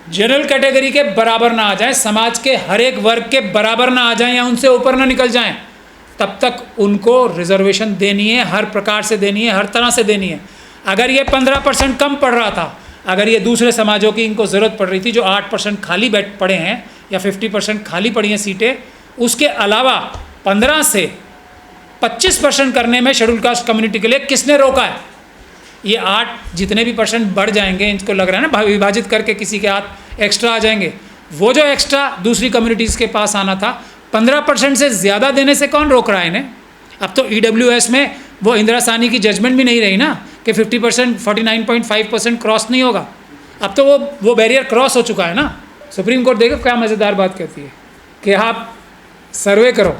General category के बराबर ना आ जाएं, समाज के हर एक वर्ग के बराबर ना आ जाएं या उनसे ऊपर ना निकल जाएं, तब तक उनको रिजर्वेशन देनी है, हर प्रकार से देनी है, हर तरह से देनी है। अगर ये 15% कम पड़ रहा था, अगर ये दूसरे समाजों की इनको ज़रूरत पड़ रही थी जो 8% खाली बैठ पड़े हैं या 50% खाली पड़ी हैं सीटें, उसके अलावा 15 से 25% करने में शेड्यूल कास्ट कम्युनिटी के लिए किसने रोका है? ये 8 जितने भी परसेंट बढ़ जाएंगे, इनको लग रहा है ना विभाजित करके किसी के हाथ एक्स्ट्रा आ जाएंगे, वो जो एक्स्ट्रा दूसरी कम्युनिटीज़ के पास आना था 15% से ज़्यादा देने से कौन रोक रहा है इन्हें? अब तो EWS में वो इंदिरा साहनी की जजमेंट भी नहीं रही ना कि 50% 49.5% क्रॉस नहीं होगा। अब तो वो बैरियर क्रॉस हो चुका है ना। सुप्रीम कोर्ट देखो क्या मज़ेदार बात कहती है कि आप सर्वे करो,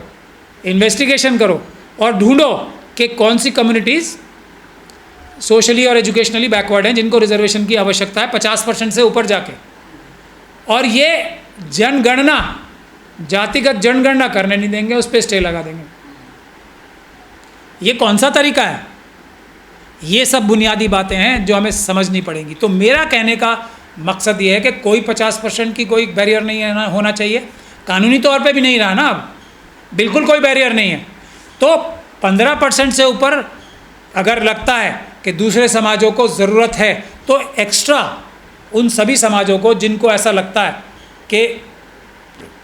इन्वेस्टिगेशन करो और ढूंढो कि कौन सी कम्युनिटीज़ सोशली और एजुकेशनली बैकवर्ड हैं जिनको रिजर्वेशन की आवश्यकता है 50% से ऊपर जाके, और ये जनगणना, जातिगत जनगणना करने नहीं देंगे, उस पर स्टे लगा देंगे। ये कौन सा तरीका है? ये सब बुनियादी बातें हैं जो हमें समझनी पड़ेंगी। तो मेरा कहने का मकसद ये है कि कोई 50% की कोई बैरियर नहीं है, होना चाहिए, कानूनी तौर पे भी नहीं रहा ना, अब बिल्कुल कोई बैरियर नहीं है। तो 15% से ऊपर अगर लगता है कि दूसरे समाजों को ज़रूरत है तो एक्स्ट्रा उन सभी समाजों को जिनको ऐसा लगता है कि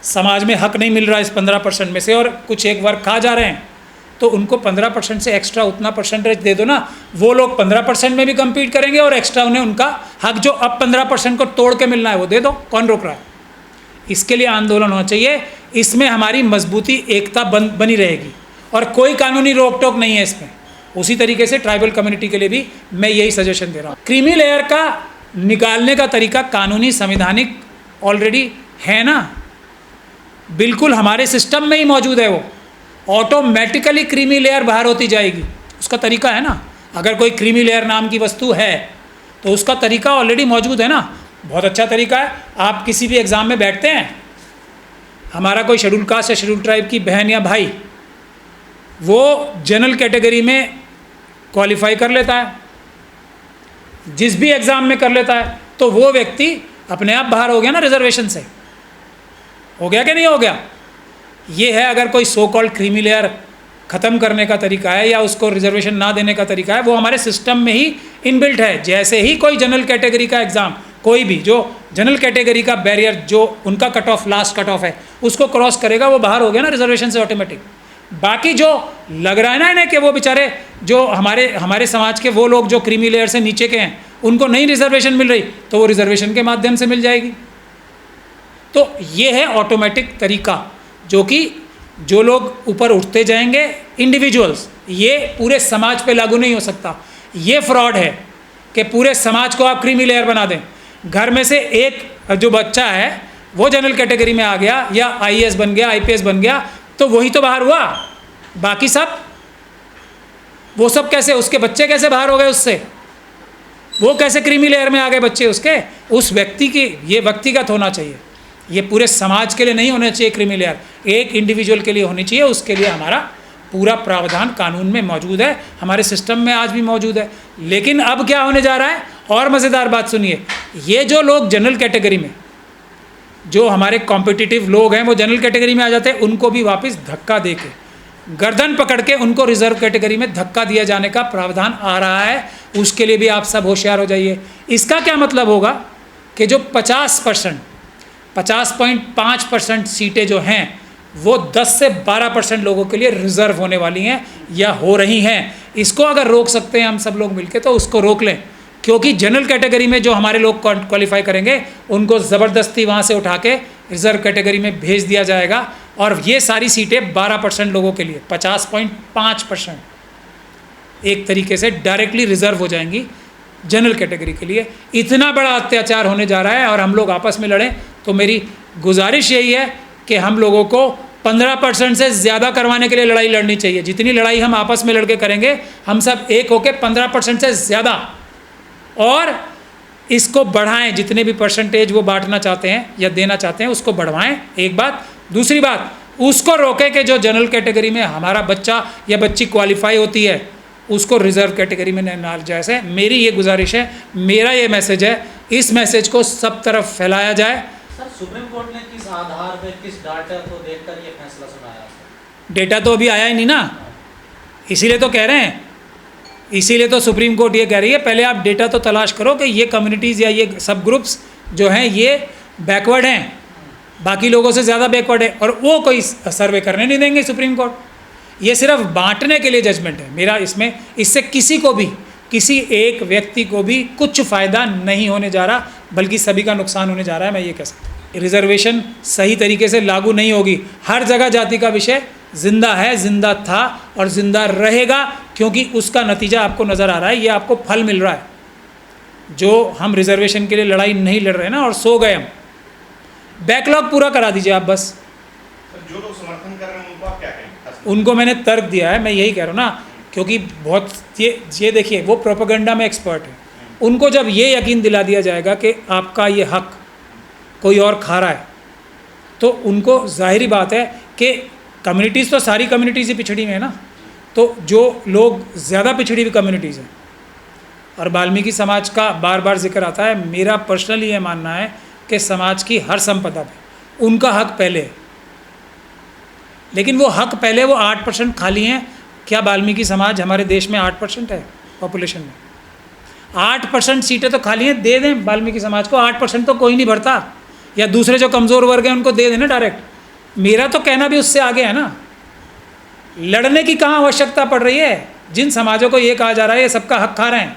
समाज में हक नहीं मिल रहा इस 15% में से और कुछ एक वर्ग खा जा रहे हैं, तो उनको 15% से एक्स्ट्रा उतना परसेंटेज दे दो ना। वो लोग 15% में भी कम्पीट करेंगे और एक्स्ट्रा उन्हें उनका हक जो अब 15% को तोड़ के मिलना है वो दे दो। कौन रोक रहा है? इसके लिए आंदोलन होना चाहिए। इसमें हमारी मजबूती, एकता बनी रहेगी और कोई कानूनी रोक टोक नहीं है इसमें। उसी तरीके से ट्राइबल कम्युनिटी के लिए भी मैं यही सजेशन दे रहा हूँ। क्रीमी लेयर का निकालने का तरीका कानूनी, संवैधानिक ऑलरेडी है ना, बिल्कुल हमारे सिस्टम में ही मौजूद है। वो ऑटोमेटिकली क्रीमी लेयर बाहर होती जाएगी, उसका तरीका है ना। अगर कोई क्रीमी लेयर नाम की वस्तु है तो उसका तरीका ऑलरेडी मौजूद है ना। बहुत अच्छा तरीका है। आप किसी भी एग्ज़ाम में बैठते हैं, हमारा कोई शेड्यूल कास्ट या शेड्यूल ट्राइब की बहन या भाई वो जनरल कैटेगरी में क्वालिफाई कर लेता है, जिस भी एग्ज़ाम में कर लेता है, तो वो व्यक्ति अपने आप बाहर हो गया ना रिजर्वेशन से। हो गया कि नहीं हो गया? ये है अगर कोई सो कॉल्ड क्रीमी लेयर ख़त्म करने का तरीका है या उसको रिजर्वेशन ना देने का तरीका है, वो हमारे सिस्टम में ही इनबिल्ट है। जैसे ही कोई जनरल कैटेगरी का एग्ज़ाम, कोई भी जो जनरल कैटेगरी का बैरियर, जो उनका cut off, last cut off है, उसको क्रॉस करेगा, वो बाहर हो गया ना रिजर्वेशन से ऑटोमेटिक। बाकी जो लग रहा है ना इन्हें कि वो बेचारे जो हमारे समाज के वो लोग जो क्रीमी लेयर से नीचे के हैं उनको नहीं रिजर्वेशन मिल रही, तो वो रिजर्वेशन के माध्यम से मिल जाएगी। तो ये है ऑटोमेटिक तरीका, जो कि जो लोग ऊपर उठते जाएंगे इंडिविजुअल्स, ये पूरे समाज पे लागू नहीं हो सकता। ये फ्रॉड है कि पूरे समाज को आप क्रीमी लेयर बना दें। घर में से एक जो बच्चा है वो जनरल कैटेगरी में आ गया या IAS बन गया, IPS बन गया, तो वही तो बाहर हुआ। बाकी सब, वो सब कैसे, उसके बच्चे कैसे बाहर हो गए उससे? वो कैसे क्रीमी लेयर में आ गए बच्चे उसके? उस व्यक्ति की, ये व्यक्तिगत होना चाहिए, ये पूरे समाज के लिए नहीं होना चाहिए क्रीमी लेयर, एक इंडिविजुअल के लिए होनी चाहिए। उसके लिए हमारा पूरा प्रावधान कानून में मौजूद है, हमारे सिस्टम में आज भी मौजूद है। लेकिन अब क्या होने जा रहा है? और मज़ेदार बात सुनिए, ये जो लोग जनरल कैटेगरी में, जो हमारे कॉम्पिटिटिव लोग हैं, वो जनरल कैटेगरी में आ जाते हैं, उनको भी वापस धक्का दे के, गर्दन पकड़ के उनको रिजर्व कैटेगरी में धक्का दिया जाने का प्रावधान आ रहा है। उसके लिए भी आप सब होशियार हो जाइए। इसका क्या मतलब होगा कि जो 50.5% सीटें जो हैं वो 10 से 12% लोगों के लिए रिजर्व होने वाली हैं या हो रही हैं। इसको अगर रोक सकते हैं हम सब लोग मिलकर, तो उसको रोक लें, क्योंकि जनरल कैटेगरी में जो हमारे लोग क्वालिफाई करेंगे उनको ज़बरदस्ती वहाँ से उठा के रिजर्व कैटेगरी में भेज दिया जाएगा और ये सारी सीटें 12% लोगों के लिए, 50.5% एक तरीके से डायरेक्टली रिजर्व हो जाएंगी जनरल कैटेगरी के लिए। इतना बड़ा अत्याचार होने जा रहा है और हम लोग आपस में लड़ें। तो मेरी गुजारिश यही है कि हम लोगों को 15% से ज़्यादा करवाने के लिए लड़ाई लड़नी चाहिए। जितनी लड़ाई हम आपस में लड़के करेंगे, हम सब एक होकर 15% से ज़्यादा, और इसको बढ़ाएं। जितने भी परसेंटेज वो बांटना चाहते हैं या देना चाहते हैं उसको बढ़वाएं, एक बात। दूसरी बात, उसको रोकें कि जो जनरल कैटेगरी में हमारा बच्चा या बच्ची क्वालिफाई होती है उसको रिजर्व कैटेगरी में न डाल जाए। मेरी ये गुजारिश है, मेरा ये मैसेज है। इस मैसेज को सब तरफ फैलाया जाए। सर सुप्रीम कोर्ट ने किस आधार पर, किस डाटा को देखकर ये फैसला सुनाया सर? डेटा तो अभी आया ही नहीं ना, इसीलिए तो कह रहे हैं, इसीलिए तो सुप्रीम कोर्ट ये कह रही है पहले आप डेटा तो तलाश करो कि ये कम्युनिटीज़ या ये सब ग्रुप्स जो हैं ये बैकवर्ड हैं, बाकी लोगों से ज़्यादा बैकवर्ड है, और वो कोई सर्वे करने नहीं देंगे सुप्रीम कोर्ट। ये सिर्फ बांटने के लिए जजमेंट है मेरा इसमें, इससे किसी को भी, किसी एक व्यक्ति को भी कुछ फ़ायदा नहीं होने जा रहा, बल्कि सभी का नुकसान होने जा रहा है, मैं ये कह सकता हूँ। रिजर्वेशन सही तरीके से लागू नहीं होगी, हर जगह जाति का विषय जिंदा है, जिंदा था और जिंदा रहेगा, क्योंकि उसका नतीजा आपको नज़र आ रहा है, ये आपको फल मिल रहा है। जो हम रिजर्वेशन के लिए लड़ाई नहीं लड़ रहे ना और सो गए हम, बैकलॉग पूरा करा दीजिए आप बस। जो लोग समर्थन कर रहे हैं उनको आप क्या कहेंगे? उनको मैंने तर्क दिया है, मैं यही कह रहा हूँ ना, क्योंकि बहुत ये देखिए वो प्रोपेगेंडा में एक्सपर्ट है, उनको जब ये यकीन दिला दिया जाएगा कि आपका ये हक कोई और खा रहा है, तो उनको जाहिर बात है कि कम्युनिटीज़ तो सारी कम्युनिटीज़ ही पिछड़ी में है ना, तो जो लोग ज़्यादा पिछड़ी हुई कम्युनिटीज़ हैं, और वाल्मीकि समाज का बार बार जिक्र आता है, मेरा पर्सनली ये मानना है कि समाज की हर संपदा पे उनका हक पहले है, लेकिन वो हक पहले, वो 8% खाली हैं। क्या वाल्मीकि समाज हमारे देश में 8% है पॉपुलेशन में? 8% सीटें तो खाली हैं, दे दें वाल्मीकि समाज को, 8% तो कोई नहीं भरता, या दूसरे जो कमज़ोर वर्ग हैं उनको दे देना डायरेक्ट। मेरा तो कहना भी उससे आगे है ना, लड़ने की कहाँ आवश्यकता पड़ रही है? जिन समाजों को ये कहा जा रहा है ये सबका हक खा रहे हैं,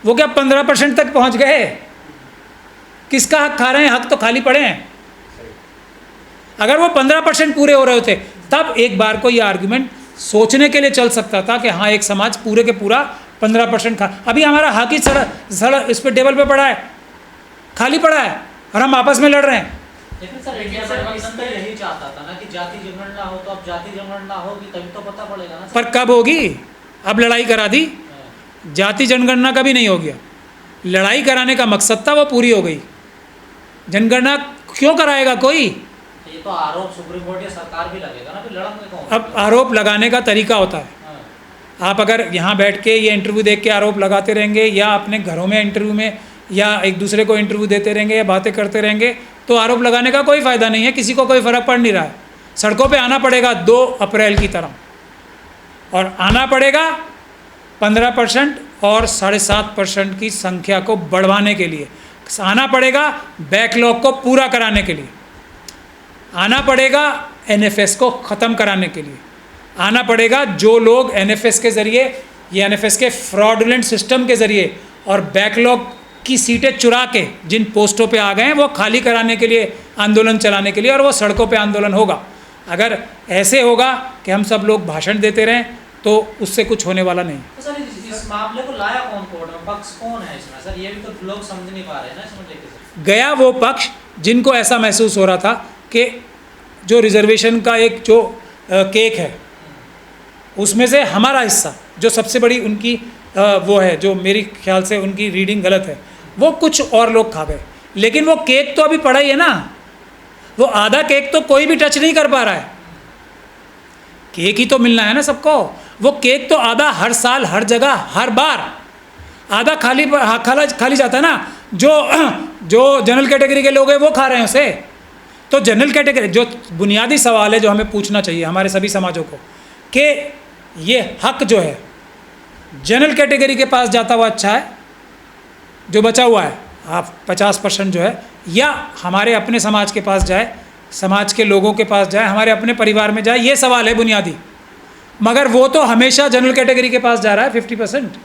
वो क्या 15% तक पहुँच गए? किसका हक खा रहे हैं? हक तो खाली पड़े हैं। अगर वो 15% पूरे हो रहे होते तब एक बार को ये आर्गुमेंट सोचने के लिए चल सकता था कि हाँ एक समाज पूरे के पूरा 15% खा, अभी हमारा हक ही सड़क इस पर टेबल पे पड़ा है, खाली पड़ा है, और हम आपस में लड़ रहे हैं। लेकिन सर इंडिया गठबंधन तो यही चाहता था ना कि जाति जनगणना हो, तो अब जाति जनगणना होगी तभी तो पता पड़ेगा ना। पर कब होगी? अब लड़ाई करा दी, जाति जनगणना कभी नहीं हो गया, लड़ाई कराने का मकसद था, वो पूरी हो गई। जनगणना क्यों कराएगा कोई? ये तो आरोप सुप्रीम कोर्ट या सरकार भी लगेगा ना, फिर लड़ांगे कौन? अब आरोप लगाने का तरीका होता है, आप अगर यहाँ बैठ के ये इंटरव्यू देख के आरोप लगाते रहेंगे, या अपने घरों में इंटरव्यू में या एक दूसरे को इंटरव्यू देते रहेंगे या बातें करते रहेंगे, तो आरोप लगाने का कोई फ़ायदा नहीं है, किसी को कोई फ़र्क पड़ नहीं रहा है। सड़कों पे आना पड़ेगा 2 अप्रैल की तरह, और आना पड़ेगा 15% और 7.5% की संख्या को बढ़वाने के लिए, आना पड़ेगा बैकलॉग को पूरा कराने के लिए, आना पड़ेगा एनएफएस को ख़त्म कराने के लिए, आना पड़ेगा जो लोग एनएफएस के ज़रिए, ये एनएफएस के फ्रॉडुलेंट सिस्टम के ज़रिए और बैकलॉग की सीटें चुरा के जिन पोस्टों पे आ गए हैं वो खाली कराने के लिए आंदोलन चलाने के लिए, और वो सड़कों पे आंदोलन होगा। अगर ऐसे होगा कि हम सब लोग भाषण देते रहें तो उससे कुछ होने वाला नहीं। तो सर इस मामले को लाया कौन कोर्ट में, पक्ष कौन है इसमें सर? ये भी तो लोग समझ नहीं पा रहे हैं ना इसमें लेके। गया वो पक्ष जिनको ऐसा महसूस हो रहा था कि जो रिजर्वेशन का एक जो केक है उसमें से हमारा हिस्सा, जो सबसे बड़ी उनकी वो है, जो मेरी ख्याल से उनकी रीडिंग गलत है, वो कुछ और लोग खा गए, लेकिन वो केक तो अभी पड़ा ही है ना, वो आधा केक तो कोई भी टच नहीं कर पा रहा है, केक ही तो मिलना है ना सबको। वो केक तो आधा हर साल हर जगह हर बार आधा खाली जाता है ना, जो जनरल कैटेगरी के लोग हैं वो खा रहे हैं उसे। तो जनरल कैटेगरी, जो बुनियादी सवाल है जो हमें पूछना चाहिए हमारे सभी समाजों को, कि ये हक जो है जनरल कैटेगरी के पास जाता हुआ अच्छा है, जो बचा हुआ है आप 50% जो है, या हमारे अपने समाज के पास जाए, समाज के लोगों के पास जाए, हमारे अपने परिवार में जाए, ये सवाल है बुनियादी। मगर वो तो हमेशा जनरल कैटेगरी के पास जा रहा है 50%।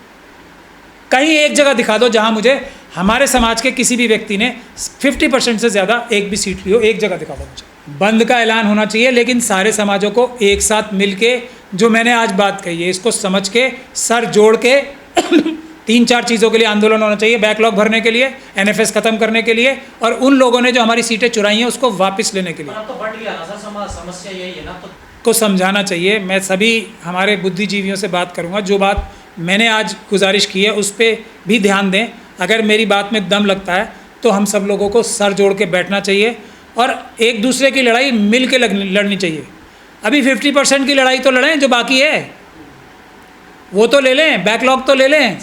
कहीं एक जगह दिखा दो जहाँ मुझे हमारे समाज के किसी भी व्यक्ति ने 50% से ज़्यादा एक भी सीट ली हो, एक जगह दिखा दो मुझे। बंद का ऐलान होना चाहिए, लेकिन सारे समाजों को एक साथ मिल के, जो मैंने आज बात कही है इसको समझ के, सर जोड़ के 3-4 चीज़ों के लिए आंदोलन होना चाहिए। बैकलॉग भरने के लिए, एनएफएस ख़त्म करने के लिए, और उन लोगों ने जो हमारी सीटें चुराई हैं उसको वापस लेने के लिए। अब तो बढ़ गया ना सर, समस्या यही है ना, तो को समझाना चाहिए। मैं सभी हमारे बुद्धिजीवियों से बात करूंगा, जो बात मैंने आज गुजारिश की है उस पर भी ध्यान दें। अगर मेरी बात में दम लगता है तो हम सब लोगों को सर जोड़ के बैठना चाहिए और एक दूसरे की लड़ाई मिल के लड़नी चाहिए। अभी 50% की लड़ाई तो लड़ें, जो बाकी है वो तो ले लें, बैकलॉग तो ले लें,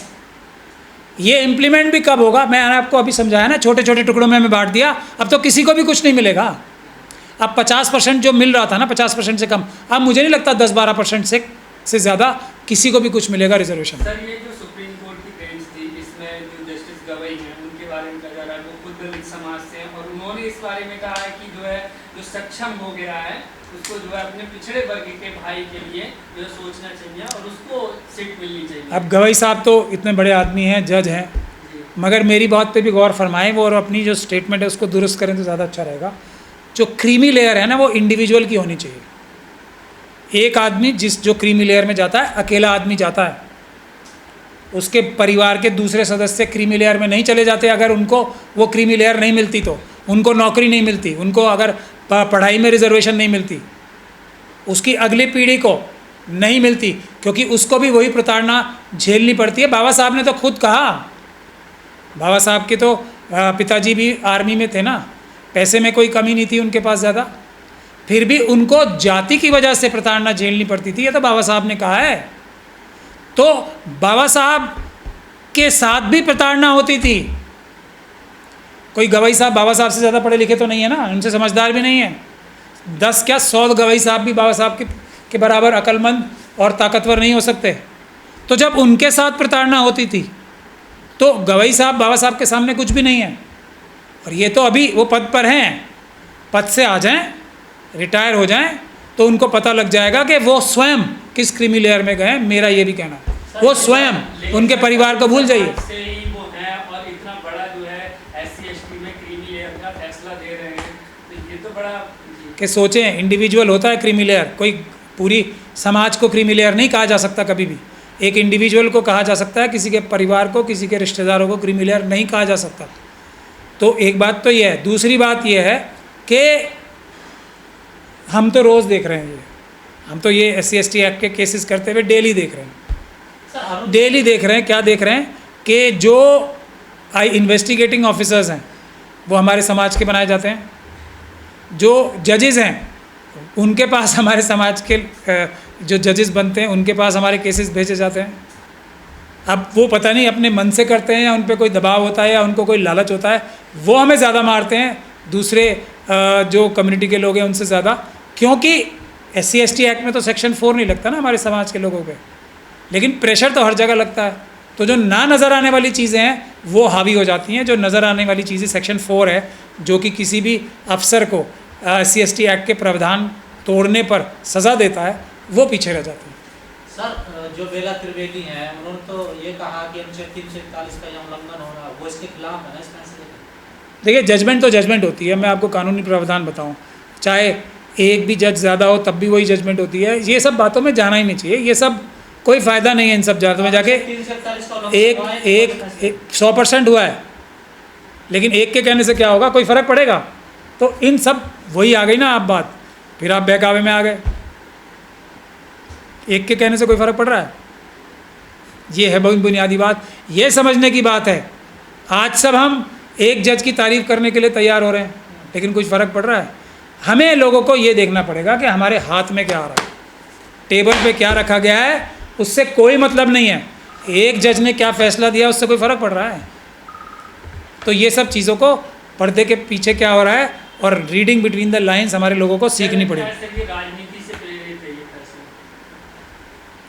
ये इम्प्लीमेंट भी कब होगा? मैंने आपको अभी समझाया ना, छोटे छोटे टुकड़ों में हमें बांट दिया, अब तो किसी को भी कुछ नहीं मिलेगा। अब 50% जो मिल रहा था ना, 50% से कम, अब मुझे नहीं लगता 10-12% से ज़्यादा किसी को भी कुछ मिलेगा रिजर्वेशन। सर ये जो सुप्रीम कोर्ट की बेंच थी, इसमें जो जस्टिस गवई हैं उनके बारे में कहा जा रहा है वो खुद दलित समाज से हैं, और उन्होंने इस बारे में कहा है कि जो है जो सक्षम हो गया है उसको जो है अपने पिछड़े वर्ग के भाई के लिए जो है सोचना चाहिए और उसको सीट मिलनी चाहिए। अब गवई साहब तो इतने बड़े आदमी हैं, जज हैं, मगर मेरी बात पे भी गौर फरमाएं वो, और अपनी जो स्टेटमेंट है उसको दुरुस्त करें तो ज़्यादा अच्छा रहेगा। जो क्रीमी लेयर है ना, वो इंडिविजुअल की होनी चाहिए। एक आदमी जो क्रीमी लेयर में जाता है, अकेला आदमी जाता है, उसके परिवार के दूसरे सदस्य क्रीमी लेयर में नहीं चले जाते। अगर उनको वो क्रीमी लेयर नहीं मिलती तो उनको नौकरी नहीं मिलती, उनको अगर पढ़ाई में रिजर्वेशन नहीं मिलती, उसकी अगली पीढ़ी को नहीं मिलती, क्योंकि उसको भी वही प्रताड़ना झेलनी पड़ती है। बाबा साहब ने तो खुद कहा, बाबा साहब के तो पिताजी भी आर्मी में थे ना, पैसे में कोई कमी नहीं थी उनके पास ज़्यादा, फिर भी उनको जाति की वजह से प्रताड़ना झेलनी पड़ती थी। ये तो बाबा साहब ने कहा है। तो बाबा साहब के साथ भी प्रताड़ना होती थी। कोई गवई साहब बाबा साहब से ज़्यादा पढ़े लिखे तो नहीं है ना, उनसे समझदार भी नहीं है। 10 क्या 100 गवई साहब भी बाबा साहब के बराबर अक्लमंद और ताकतवर नहीं हो सकते। तो जब उनके साथ प्रताड़ना होती थी तो गवई साहब बाबा साहब के सामने कुछ भी नहीं है। और ये तो अभी वो पद पर हैं, पद से आ जाएं, रिटायर हो जाएं, तो उनको पता लग जाएगा कि वो स्वयं किस क्रीमी लेयर में गए। मेरा ये भी कहना है, वो स्वयं उनके परिवार को भूल जाइए। कि सोचें, इंडिविजुअल होता है क्रीमी लेयर, कोई पूरी समाज को क्रीमी लेयर नहीं कहा जा सकता कभी भी। एक इंडिविजुअल को कहा जा सकता है, किसी के परिवार को, किसी के रिश्तेदारों को क्रीमी लेयर नहीं कहा जा सकता। तो एक बात तो ये है। दूसरी बात ये है कि हम तो रोज़ देख रहे हैं, हम तो ये SC/ST एक्ट के केसेस करते हुए डेली देख रहे हैं, डेली देख रहे हैं। क्या देख रहे हैं कि जो इन्वेस्टिगेटिंग ऑफिसर्स हैं वो हमारे समाज के बनाए जाते हैं, जो जजेस हैं उनके पास हमारे समाज के जो जजेस बनते हैं उनके पास हमारे केसेस भेजे जाते हैं। अब वो पता नहीं अपने मन से करते हैं या उन पर कोई दबाव होता है या उनको कोई लालच होता है, वो हमें ज़्यादा मारते हैं दूसरे जो कम्युनिटी के लोग हैं उनसे ज़्यादा, क्योंकि SC/ST एक्ट में तो सेक्शन 4 नहीं लगता ना हमारे समाज के लोगों पे, लेकिन प्रेशर तो हर जगह लगता है। तो जो ना नज़र आने वाली चीज़ें हैं वो हावी हो जाती हैं। जो नज़र आने वाली चीज़ें सेक्शन 4 है, जो कि किसी भी अफसर को SC/ST एक्ट के प्रावधान तोड़ने पर सज़ा देता है, वो पीछे रह जाती है। सर जो बेला त्रिवेदी हैं उन्होंने तो ये कहा कि अनुच्छेद 341 का यह उल्लंघन हो रहा है, वो इसके खिलाफ है ना, इस फैसले के? देखिए, जजमेंट तो जजमेंट होती है। मैं आपको कानूनी प्रावधान बताऊं, चाहे एक भी जज ज़्यादा हो तब भी वही जजमेंट होती है। ये सब बातों में जाना ही नहीं चाहिए, ये सब कोई फ़ायदा नहीं है इन सब बातों में जाके। 100% हुआ है, लेकिन एक के कहने से क्या होगा, कोई फ़र्क पड़ेगा? तो इन सब वही आ गई ना आप बात, फिर आप बहकावे में आ गए। एक के कहने से कोई फ़र्क पड़ रहा है? ये है बहुत बुनियादी बात, ये समझने की बात है। आज सब हम एक जज की तारीफ़ करने के लिए तैयार हो रहे हैं, लेकिन कुछ फ़र्क पड़ रहा है? हमें लोगों को ये देखना पड़ेगा कि हमारे हाथ में क्या आ रहा है, टेबल पे क्या रखा गया है, उससे कोई मतलब नहीं है। एक जज ने क्या फ़ैसला दिया उससे कोई फ़र्क पड़ रहा है? तो ये सब चीज़ों को, पर्दे के पीछे क्या हो रहा है और रीडिंग बिटवीन द लाइंस हमारे लोगों को सीखनी पड़ेगी। राजनीति से प्रेरित है ये फैसला?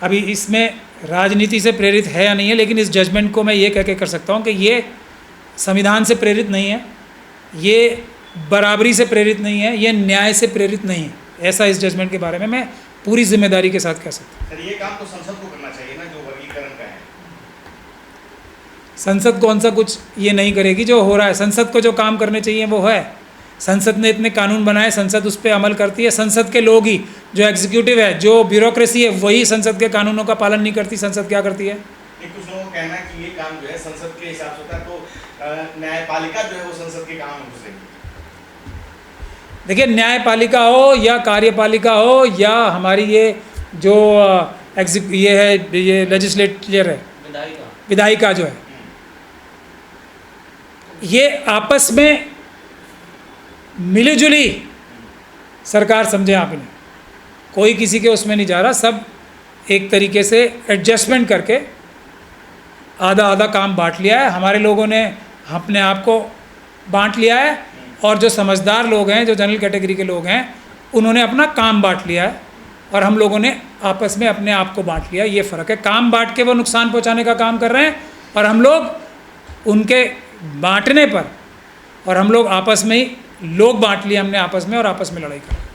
अभी इसमें राजनीति से प्रेरित है या नहीं है, लेकिन इस जजमेंट को मैं ये कह के कर सकता हूँ कि ये संविधान से प्रेरित नहीं है, ये बराबरी से प्रेरित नहीं है, ये न्याय से प्रेरित नहीं है। ऐसा इस जजमेंट के बारे में मैं पूरी जिम्मेदारी के साथ कह सकता हूँ। सर ये काम तो संसद को करना चाहिए ना, जो वर्गीकरण का है। संसद कौन सा कुछ ये नहीं करेगी जो हो रहा है। संसद को जो काम करने चाहिए वो है। संसद ने इतने कानून बनाए, संसद उस पर अमल करती है। संसद के लोग ही, जो एग्जीक्यूटिव है, जो ब्यूरोक्रेसी है, वही संसद के कानूनों का पालन नहीं करती। संसद क्या करती है? कुछ लोगों का कहना है कि ये काम जो है संसद के हिसाब से होता है, तो न्यायपालिका जो है वो संसद के काम में घुसेगी। देखिए, न्यायपालिका हो या कार्यपालिका हो या हमारी ये जो ये है, ये लेजिस्लेचर है, विधायिका जो है, ये आपस में मिलीजुली सरकार समझे आप इन्हें। कोई किसी के उसमें नहीं जा रहा, सब एक तरीके से एडजस्टमेंट करके आधा आधा काम बांट लिया है, हमारे लोगों ने अपने आप को बांट लिया है, और जो समझदार लोग हैं, जो जनरल कैटेगरी के लोग हैं, उन्होंने अपना काम बांट लिया है, और हम लोगों ने आपस में अपने आप को बांट लिया। ये फ़र्क है, काम बांट के वो नुकसान पहुंचाने का काम कर रहे हैं, और हम लोग उनके बांटने पर, और हम लोग आपस में ही लोग बांट लिए हमने आपस में, और आपस में लड़ाई कर रहे हैं।